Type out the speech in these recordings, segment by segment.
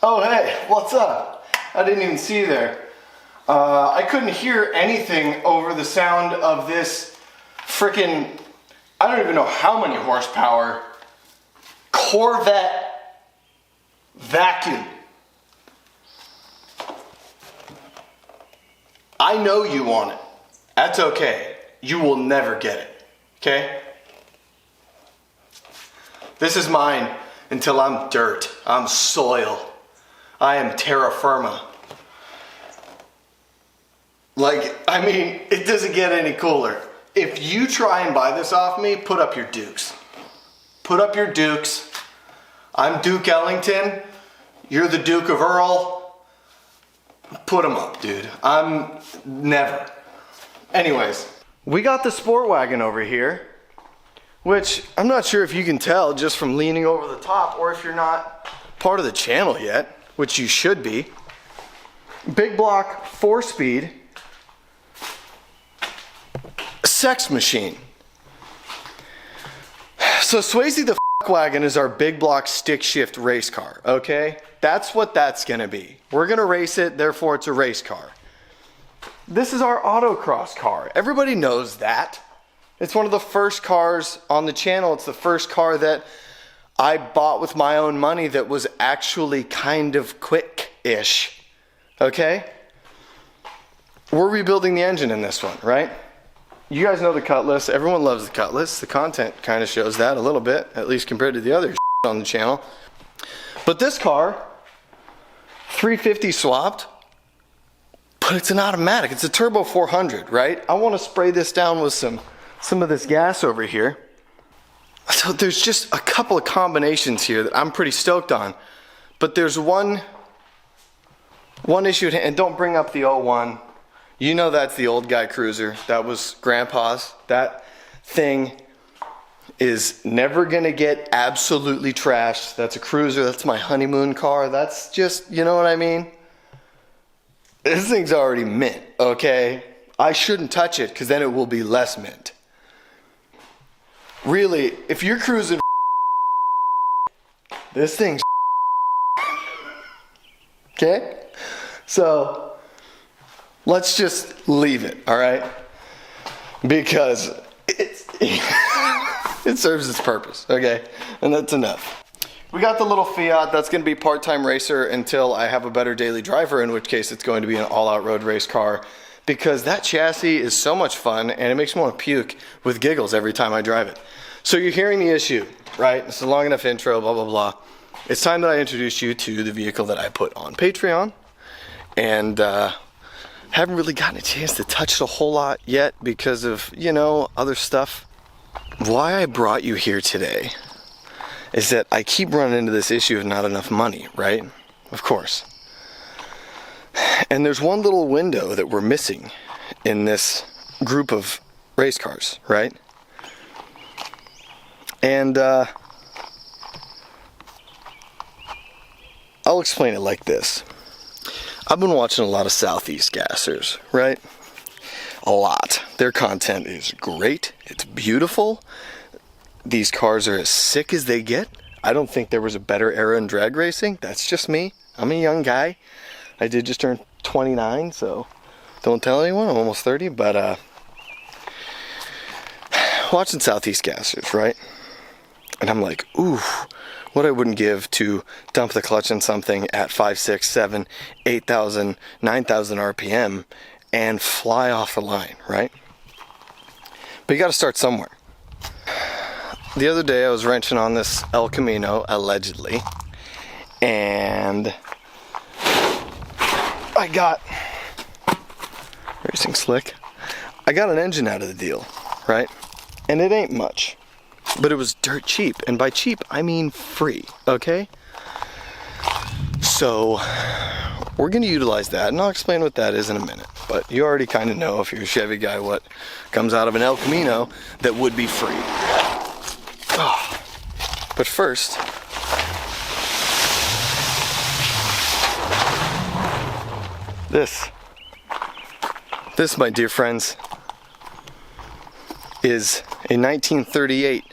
Oh, hey, what's up? I didn't even see you there. I couldn't hear anything over the sound of this freaking, I don't even know how many horsepower Corvette vacuum. I know you want it. That's okay. You will never get it. Okay? This is mine until I'm dirt. I'm soil. I am terra firma. Like, I mean, it doesn't get any cooler. If you try and buy this off me, put up your dukes. Put up your dukes. I'm Duke Ellington. You're the Duke of Earl. Put them up, dude. I'm never. Anyways, we got the sport wagon over here, which I'm not sure if you can tell just from leaning over the top or if you're not part of the channel yet, which you should be. Big block, 4-speed, sex machine. So Swayze the wagon is our big block stick shift race car, okay? That's what that's gonna be. We're gonna race it, therefore it's a race car. This is our autocross car. Everybody knows that. It's one of the first cars on the channel. It's the first car that I bought with my own money that was actually kind of quick-ish, okay? We're rebuilding the engine in this one, right? You guys know the Cutlass. Everyone loves the Cutlass. The content kind of shows that a little bit, at least compared to the other on the channel. But this car, 350 swapped, but it's an automatic. It's a turbo 400, right? I want to spray this down with some of this gas over here. So there's just a couple of combinations here that I'm pretty stoked on. But there's one issue, and don't bring up the 01. You know that's the old guy cruiser. That was Grandpa's. That thing is never gonna get absolutely trashed. That's a cruiser. That's my honeymoon car. That's just, you know what I mean? This thing's already mint, okay? I shouldn't touch it because then it will be less mint. Really, if you're cruising, this thing's okay? So let's just leave it, all right? Because it serves its purpose, okay? And that's enough. We got the little Fiat. That's going to be part-time racer until I have a better daily driver, in which case it's going to be an all-out road race car, because that chassis is so much fun and it makes me want to puke with giggles every time I drive it. So you're hearing the issue, right? It's a long enough intro, blah, blah, blah. It's time that I introduce you to the vehicle that I put on Patreon, and haven't really gotten a chance to touch it a whole lot yet because of, you know, other stuff. Why I brought you here today is that I keep running into this issue of not enough money, right? Of course. And there's one little window that we're missing in this group of race cars, right? And I'll explain it like this. I've been watching a lot of Southeast gassers, right? A lot. Their content is great. It's beautiful. These cars are as sick as they get. I don't think there was a better era in drag racing. That's just me. I'm a young guy. I did just turn 29, so don't tell anyone. I'm almost 30, but watching Southeast gassers, right? And I'm like, ooh, what I wouldn't give to dump the clutch in something at 5, 6, 7, 8,000, 9,000 RPM and fly off the line, right? But you got to start somewhere. The other day I was wrenching on this El Camino, allegedly, and I got, racing slick, I got an engine out of the deal, right? And it ain't much, but it was dirt cheap, and by cheap I mean free, okay? So we're going to utilize that, and I'll explain what that is in a minute, but you already kind of know if you're a Chevy guy what comes out of an El Camino that would be free. Oh. But first, this, my dear friends, is a 1938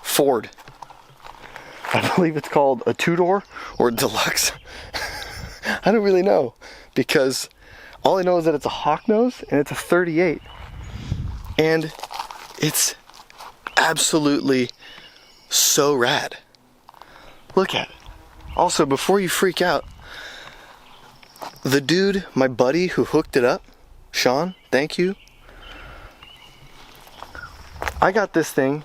Ford. I believe it's called a two-door or deluxe. I don't really know, because all I know is that it's a hawk nose and it's a 38. And it's absolutely so rad. Look at it. Also, before you freak out, the dude, my buddy who hooked it up, Sean, thank you. I got this thing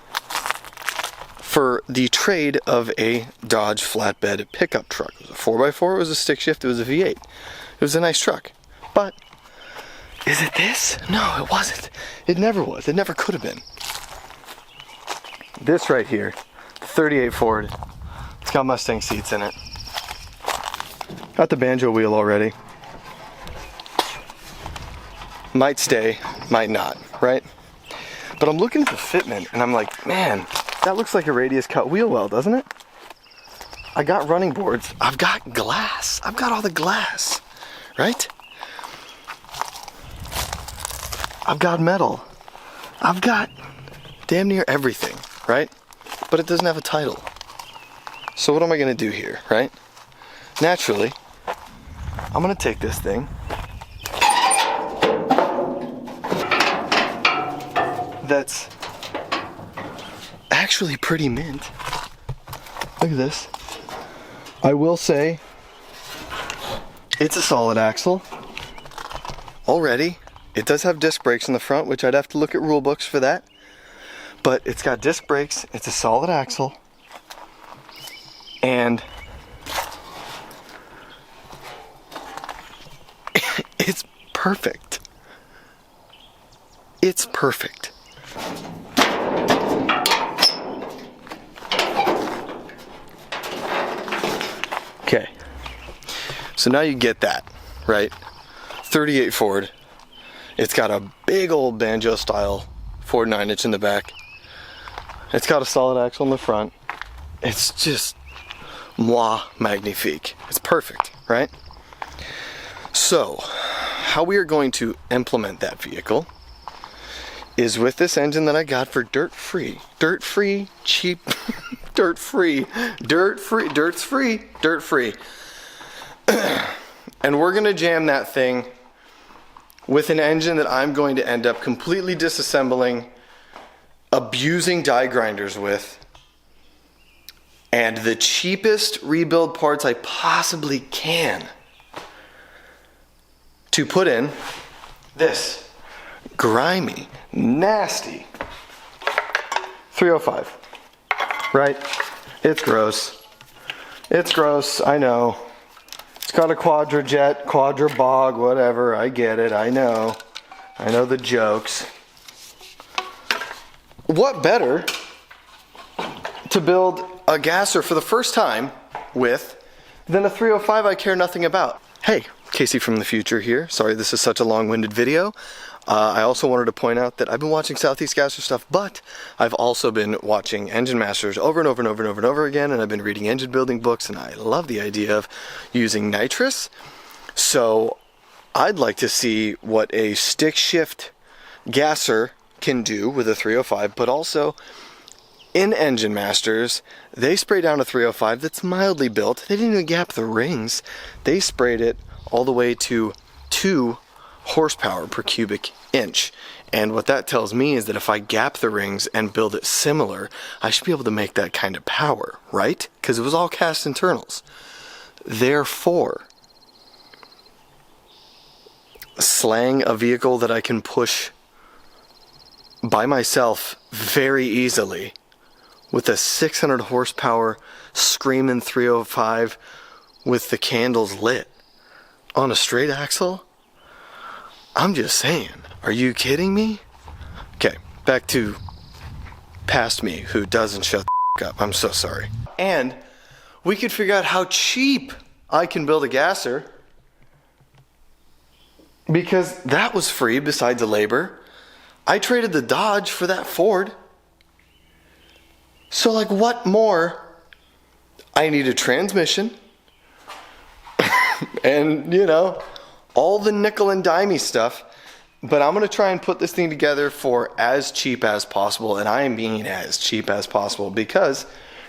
for the trade of a Dodge flatbed pickup truck. It was a 4x4, it was a stick shift, it was a V8. It was a nice truck. But, is it this? No, it wasn't. It never was. It never could have been. This right here, 38 Ford. It's got Mustang seats in it. Got the banjo wheel already. Might stay, might not, right? But I'm looking at the fitment and I'm like, man, that looks like a radius cut wheel well, doesn't it? I got running boards. I've got glass. I've got all the glass, right? I've got metal. I've got damn near everything, right? But it doesn't have a title. So what am I gonna do here, right? Naturally, I'm gonna take this thing, that's actually pretty mint. Look at this. I will say it's a solid axle already. It does have disc brakes in the front, which I'd have to look at rule books for that. But it's got disc brakes, it's a solid axle, and it's perfect. It's perfect. Okay, so now you get that, right? 38 Ford. It's got a big old banjo style Ford 9-inch in the back. It's got a solid axle in the front. It's just moi magnifique. It's perfect, right? So, how we are going to implement that vehicle is with this engine that I got for dirt free, cheap, dirt free. And we're gonna jam that thing with an engine that I'm going to end up completely disassembling, abusing die grinders with, and the cheapest rebuild parts I possibly can to put in this grimy, nasty 305, right? It's gross. It's gross, I know. It's got a quadra jet, quadra bog, whatever, I get it, I know. I know the jokes. What better to build a gasser for the first time with than a 305 I care nothing about? Hey, Casey from the future here. Sorry this is such a long-winded video. I also wanted to point out that I've been watching Southeast Gasser stuff, but I've also been watching Engine Masters over and over and over and over and over again, and I've been reading engine building books, and I love the idea of using nitrous. So I'd like to see what a stick shift gasser can do with a 305, but also in Engine Masters, they spray down a 305 that's mildly built. They didn't even gap the rings. They sprayed it all the way to 2 horsepower per cubic inch. And what that tells me is that if I gap the rings and build it similar, I should be able to make that kind of power, right? Because it was all cast internals. Therefore, slaying a vehicle that I can push by myself very easily with a 600 horsepower screaming 305 with the candles lit on a straight axle? I'm just saying, are you kidding me? Okay, back to past me who doesn't shut the up. I'm so sorry. And we could figure out how cheap I can build a gasser, because that was free besides the labor. I traded the Dodge for that Ford. So like, what more? I need a transmission and, you know, all the nickel and dimey stuff. But I'm going to try and put this thing together for as cheap as possible. And I mean as cheap as possible, because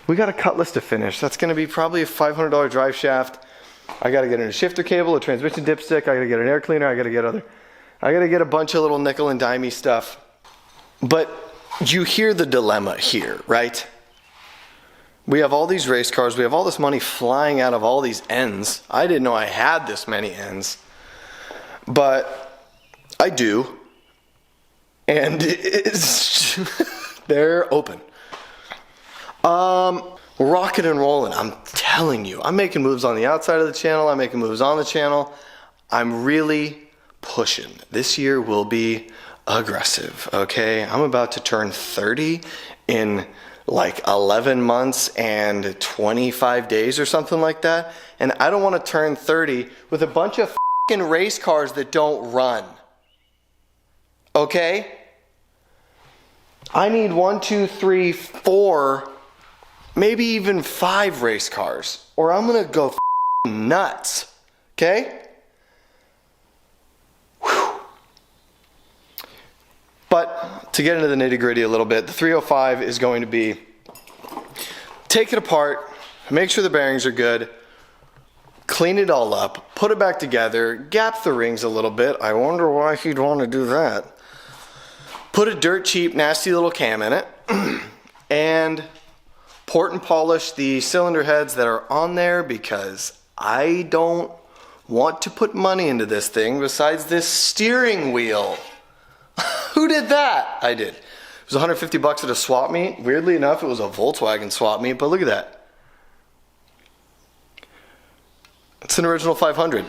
we got a cutlass to finish. That's going to be probably a $500 drive shaft, I gotta get a shifter cable, a transmission dipstick, I gotta get an air cleaner, I gotta get a bunch of little nickel and dimey stuff. But you hear the dilemma here, right? We have all these race cars, we have all this money flying out of all these ends. I didn't know I had this many ends, but I do. And it's they're open. Rocking and rolling, I'm telling you. I'm making moves on the outside of the channel, I'm making moves on the channel. I'm really pushing. This year will be aggressive, okay? I'm about to turn 30 in like 11 months and 25 days or something like that. And I don't want to turn 30 with a bunch of fucking race cars that don't run. Okay? I need 1, 2, 3, 4, maybe even 5 race cars, or I'm gonna go nuts. Okay? Whew. But to get into the nitty-gritty a little bit, the 305 is going to be take it apart, make sure the bearings are good, clean it all up, put it back together, gap the rings a little bit. I wonder why he'd want to do that. Put a dirt cheap, nasty little cam in it, and port and polish the cylinder heads that are on there, because I don't want to put money into this thing besides this steering wheel. Who did that? I did. It was 150 bucks at a swap meet. Weirdly enough, it was a Volkswagen swap meet, but look at that. It's an original 500.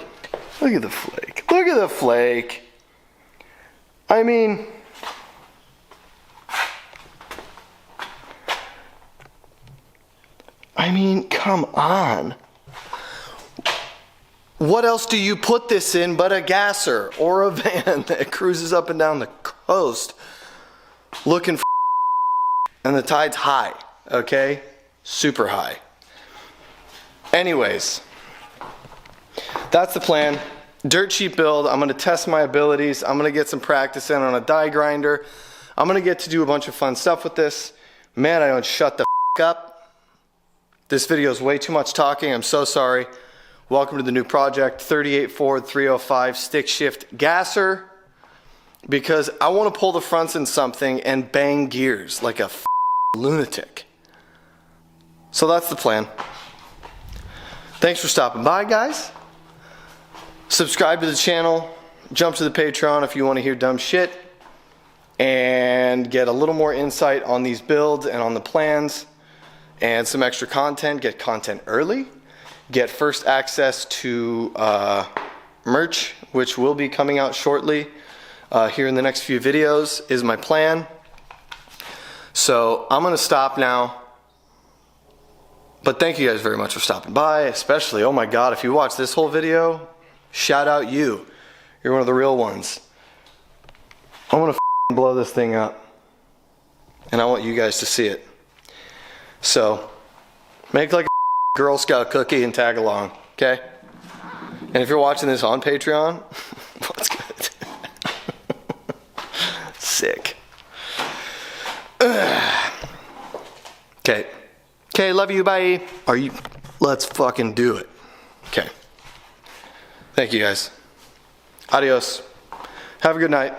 Look at the flake. Look at the flake. I mean, come on. What else do you put this in but a gasser or a van that cruises up and down the coast looking for and the tide's high, okay? Super high. Anyways, that's the plan. Dirt cheap build. I'm gonna test my abilities. I'm gonna get some practice in on a die grinder. I'm gonna get to do a bunch of fun stuff with this. Man, I don't shut the up. This video is way too much talking. I'm so sorry. Welcome to the new project, 38 Ford 305 stick shift gasser, because I want to pull the fronts in something and bang gears like a lunatic. So that's the plan. Thanks for stopping by, guys. Subscribe to the channel, jump to the Patreon if you want to hear dumb shit and get a little more insight on these builds and on the plans and some extra content. Get content early. Get first access to merch, which will be coming out shortly here in the next few videos is my plan. So I'm gonna stop now. But thank you guys very much for stopping by, especially, oh my God, if you watch this whole video, shout out you. You're one of the real ones. I'm gonna blow this thing up, and I want you guys to see it. So, make like a Girl Scout cookie and tag along, okay? And if you're watching this on Patreon, what's good? Sick. Okay. Okay, love you, bye. Let's fucking do it. Okay. Thank you guys. Adios. Have a good night.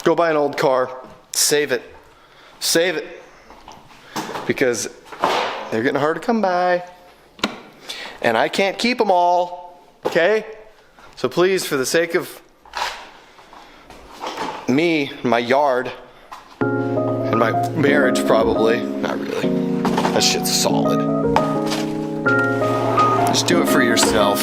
Go buy an old car. Save it. Save it. Because they're getting hard to come by. And I can't keep them all. Okay? So please, for the sake of me, my yard, and my marriage probably, not really. That shit's solid. Just do it for yourself.